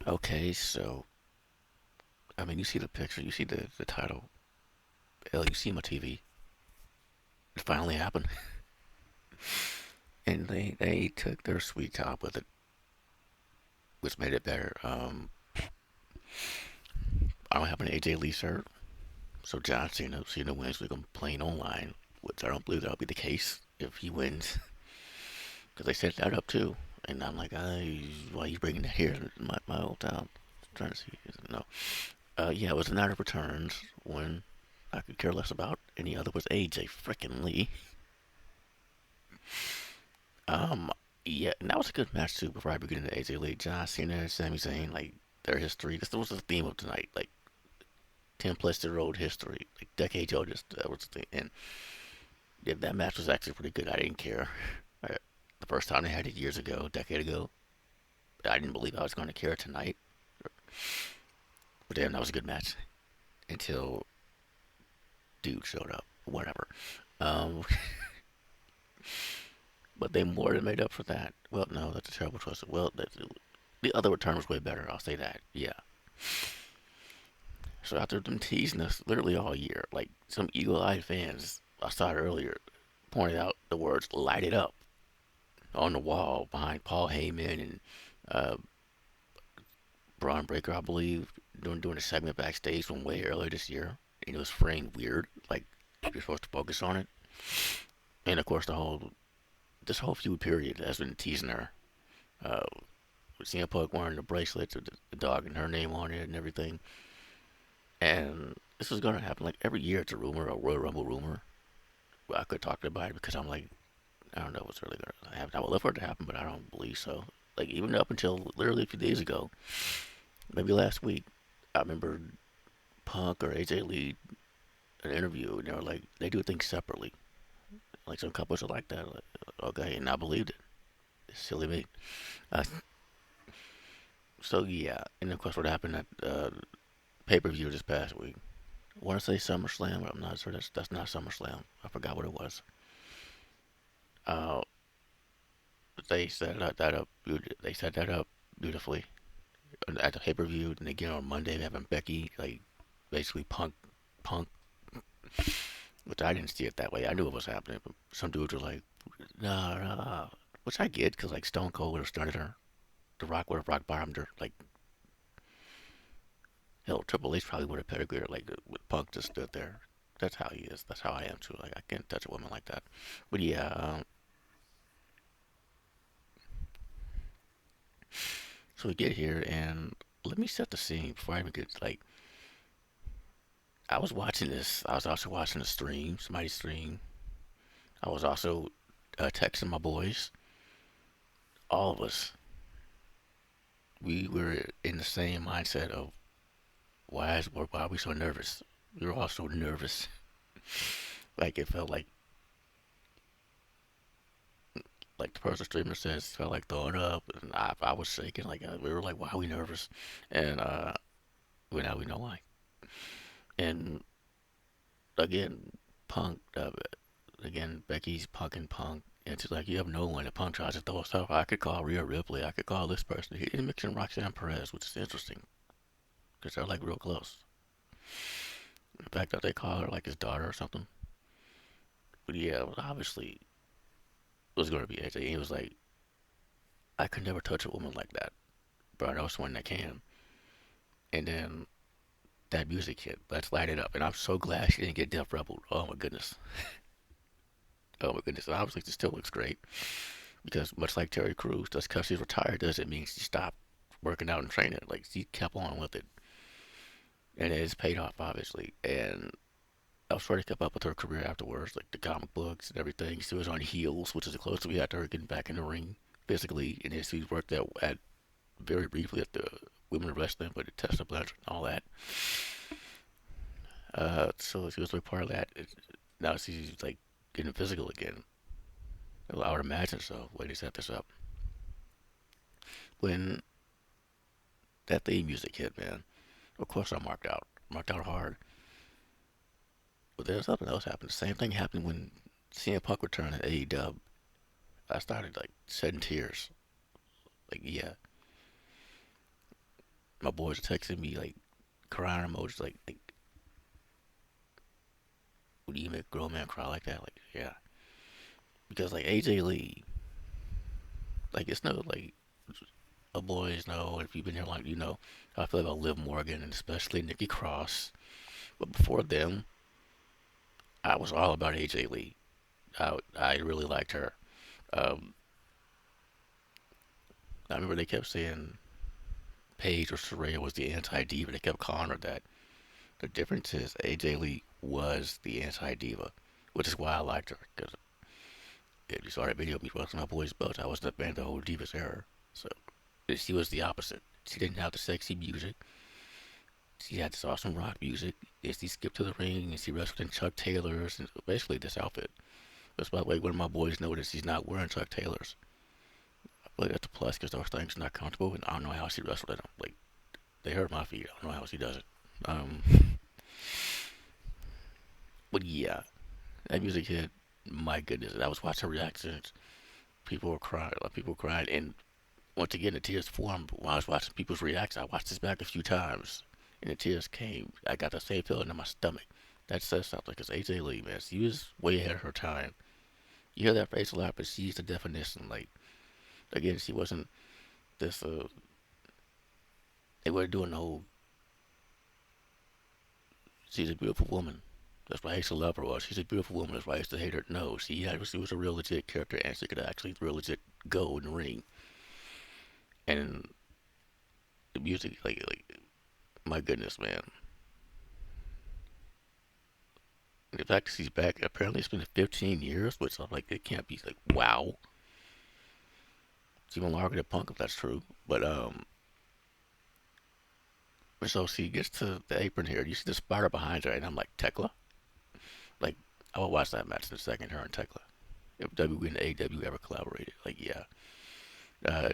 Okay, so I mean, you see the picture, you see the title. Hell, you see my TV. It finally happened, and they took their sweet time with it, which made it better. I don't have an AJ Lee shirt, so John Cena wins. We can play online, which I don't believe that'll be the case if he wins, because they set that up too. And I'm like, why are you bringing that here to my old town? Trying to see, no. Yeah, it was a Night of Returns when I could care less about. And the other was AJ frickin' Lee. Um, yeah, and that was a good match too. Before I begin into AJ Lee, John Cena and Sami Zayn, like their history. This was the theme of tonight, like 10 plus year old history, like decades old. Just that was the thing. And yeah, that match was actually pretty good. I didn't care. The first time they had it years ago, a decade ago, I didn't believe I was going to care tonight. But damn, that was a good match until dude showed up. Whatever. Um, but they more than made up for that. Well, no, that's a terrible choice. Well, the other return was way better. I'll say that. Yeah. So after them teasing us literally all year, like some eagle-eyed fans I saw it earlier pointed out the words "light it up" on the wall behind Paul Heyman and uh, Braun Breaker, I believe, doing a segment backstage from way earlier this year. And it was framed weird, like you're supposed to focus on it. And of course, this whole feud period has been teasing her. Uh, with CM Punk wearing the bracelet with the dog and her name on it and everything. And this is gonna happen like every year. It's a rumor, a Royal Rumble rumor. Well, I could talk about it because I'm like, I don't know what's really gonna happen. I would love for it to happen, but I don't believe so. Like even up until literally a few days ago, maybe last week, I remember Punk or AJ Lee an interview, and they were like, they do things separately. Like some couples are like that. Like, okay, and I believed it. It's silly me. Uh, so yeah, and of course, what happened at pay per view this past week? I want to say SummerSlam, but I'm not sure. That's not SummerSlam. I forgot what it was. Uh, they set that up. They set that up beautifully at the pay per view. And again on Monday, having Becky like basically punk, which I didn't see it that way. I knew it was happening, but some dudes were like, nah, nah. Which I get because like Stone Cold would have started her. The Rock would have rock bottomed her. Like hell, Triple H probably would have pedigreed her. Like with Punk just stood there. That's how he is. That's how I am too. Like I can't touch a woman like that. But yeah, so we get here and let me set the scene before I even get like. I was watching this. I was also watching the stream, somebody's stream. I was also texting my boys. All of us, we were in the same mindset of why are we so nervous? We were all so nervous. Like it felt like the person streamer says, it felt like throwing up, and I was shaking. Like we were like, why are we nervous? And well, now we know why. And again, Punk. Again, Becky's punking Punk. And she's like, you have no one. And Punk tries to throw stuff. I could call Rhea Ripley. I could call this person. He didn't mention Roxanne Perez, which is interesting because they're like real close. In fact, that they call her like his daughter or something. But yeah, it was obviously it was going to be AJ. He was like, I could never touch a woman like that, but I know someone that can. And then that music hit. Let's light it up. And I'm so glad she didn't get Def Rebel. Oh my goodness. Oh my goodness. And obviously, she still looks great because much like Terry Crews, just because she's retired doesn't mean she stopped working out and training. Like she kept on with it, and it has paid off obviously. And I was trying to keep up with her career afterwards, like the comic books and everything. She was on Heels, which is the closest we had to her getting back in the ring physically. And then she worked at very briefly at the women wrestling, but the Tessa Blanchard and all that. So she was like part of that. Now she's like getting physical again. I would imagine so. Way to set this up. When that theme music hit, man, of course I marked out hard. But there's something else happened. The same thing happened when CM Punk returned at AEW. I started like shedding tears. Like yeah, my boys are texting me like crying emojis, like, would you make a grown man cry like that? Like, yeah, because like AJ Lee, like it's no like a boys know if you've been here long, you know how I feel about Liv Morgan and especially Nikki Cross. But before them, I was all about AJ Lee. I really liked her. Um, I remember they kept saying Paige or Saraya was the anti diva. They kept calling her that. The difference is AJ Lee was the anti diva, which is why I liked her. Because if you saw that video of me busting my boys' butts, I was the fan of the whole Divas era. So she was the opposite. She didn't have the sexy music. She had this awesome rock music. She skipped to the ring and she wrestled in Chuck Taylors and basically this outfit. That's by the way, one of my boys noticed he's not wearing Chuck Taylors. I feel like that's a plus because those things are not comfortable and I don't know how she wrestled in them. Like, they hurt my feet. I don't know how she does it. Um, but yeah, that music hit. My goodness, and I was watching reactions. People were crying. Like people were crying, and once again, the tears formed when I was watching people's reactions. I watched this back a few times, and the tears came. I got the same feeling in my stomach. That says something because AJ Lee, man, she was way ahead of her time. You hear that phrase a lot, but she's the definition. Like again, she wasn't this. They were doing the whole. She's a beautiful woman. That's why I used to love her. Was she's a beautiful woman. That's why I used to hate her. No, she was a real legit character, and she could actually real legit go in the ring. And the music, like my goodness, man. And the fact that she's back, apparently it's been 15 years, which I'm like, it can't be like, wow. It's even longer than Punk if that's true. But so she gets to the apron here. You see the spider behind her, and I'm like, Tekla. Like, I will watch that match in a second. Her and Tekla. If WWE and AEW ever collaborated, like, yeah. Uh,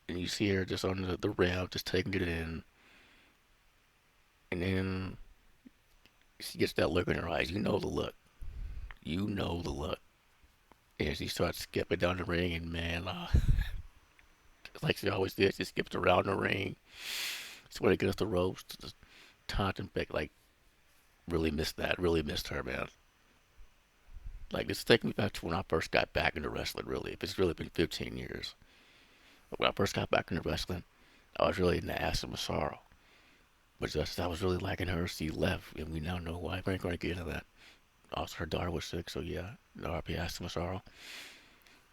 and you see her just on the ramp, just taking it in, and then she gets that look in her eyes. You know the look. You know the look. And she starts skipping down the ring, and man, like she always did, she skipped around the ring. She went against the ropes, just taunting back. Like, really missed that. Really missed her, man. Like, this takes me back to when I first got back into wrestling, really. If it's really been 15 years. But when I first got back into wrestling, I was really into Asa Massaro. But just, I was really liking her. She left, and we now know why. We ain't going to get into that. Also, her daughter was sick, so yeah, no RP Asa Massaro.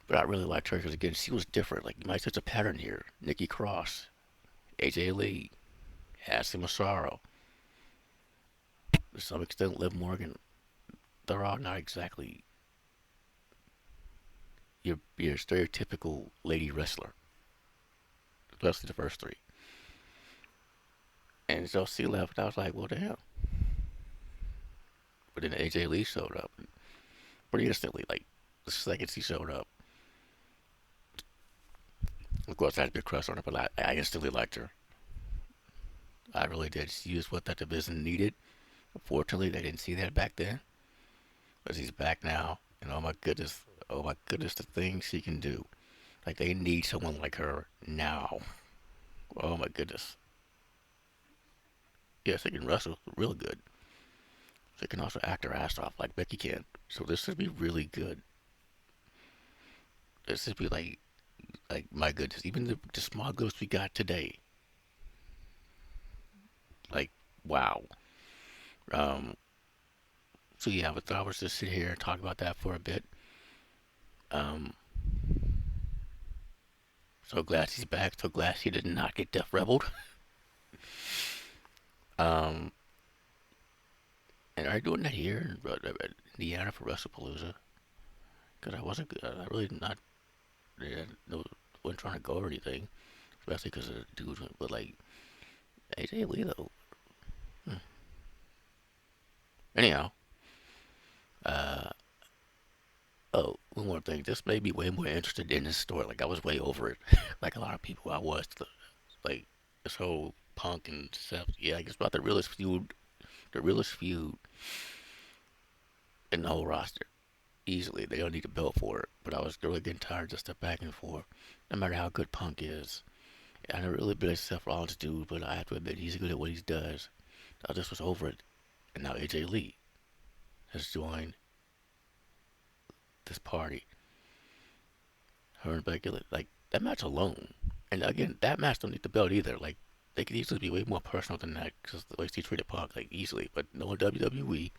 But I really liked her because, again, she was different. Like, you might sense a pattern here. Nikki Cross, AJ Lee, Asa Massaro, to some extent, Liv Morgan. They're all not exactly your stereotypical lady wrestler, especially the first three. And so she left, and I was like, well, damn. But then AJ Lee showed up pretty instantly. Like, the second she showed up, of course, I had a big crush on her, but I instantly liked her. I really did. She was what that division needed. Unfortunately, they didn't see that back then, but she's back now. And oh my goodness, the things she can do. Like, they need someone like her now. Oh my goodness. Yes, she can wrestle real good. She can also act her ass off like Becky can. So this should be really good. This should be like my goodness. Even the small ghosts we got today, like wow. Um. So yeah, but I was just sit here and talk about that for a bit. Um. So glad she's back. So glad she did not get death rebelled. Um. And are you doing that here in Indiana for WrestlePalooza? Because I wasn't. I really not. Yeah, no, wasn't trying to go or anything. Especially because of the dudes. But like AJ Lee though. Hmm. Anyhow. Uh. Oh, one more thing. This made me way more interested in this story. Like I was way over it. Like a lot of people I was. Like this whole Punk and Seth. Yeah, it's about the realest feud. The realest feud in the whole roster. Easily, they don't need a belt for it. But I was really getting tired of just the back and forth. No matter how good Punk is, I never really been a Seth Rollins dude, but I have to admit he's good at what he does. I just was over it, and now AJ Lee has joined this party. Her and Becky, like that match alone, and again, that match don't need the belt either. Like they could easily be way more personal than that because the way she treated Park, like easily. But no WWE,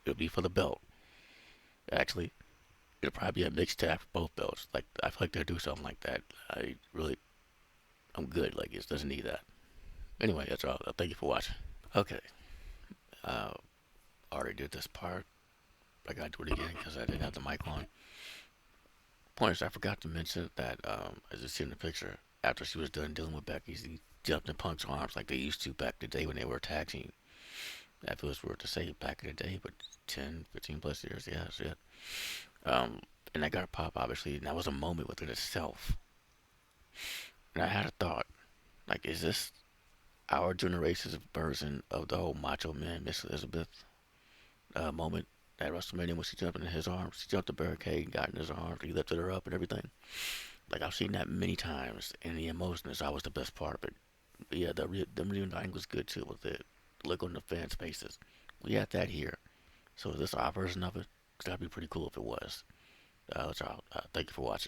it'll be for the belt. Actually, it'll probably be a mixed tag for both belts. Like I feel like they'll do something like that. I really, I'm good. Like it doesn't need that. Anyway, that's all. Thank you for watching. Okay, uh, already did this part. I gotta do it again because I didn't have the mic on. Point is, I forgot to mention that as you see in the picture, after she was done dealing with Becky, she jumped in Punk's arms like they used to back in the day when they were a tag team. That feels weird to say back in the day, but 10, 15 plus years, yeah, shit. And I got a pop, obviously, and that was a moment within itself. And I had a thought, like, is this our generation's version of the whole Macho Man Miss Elizabeth moment at WrestleMania when she jumped in his arms? She jumped the barricade and got in his arms, he lifted her up and everything. Like, I've seen that many times, and the emotion is always the best part of it. But yeah, the reuniting was good too with the look on the fans' faces. We had that here. So is this our version of it? 'Cause that'd be pretty cool if it was. Thank you for watching.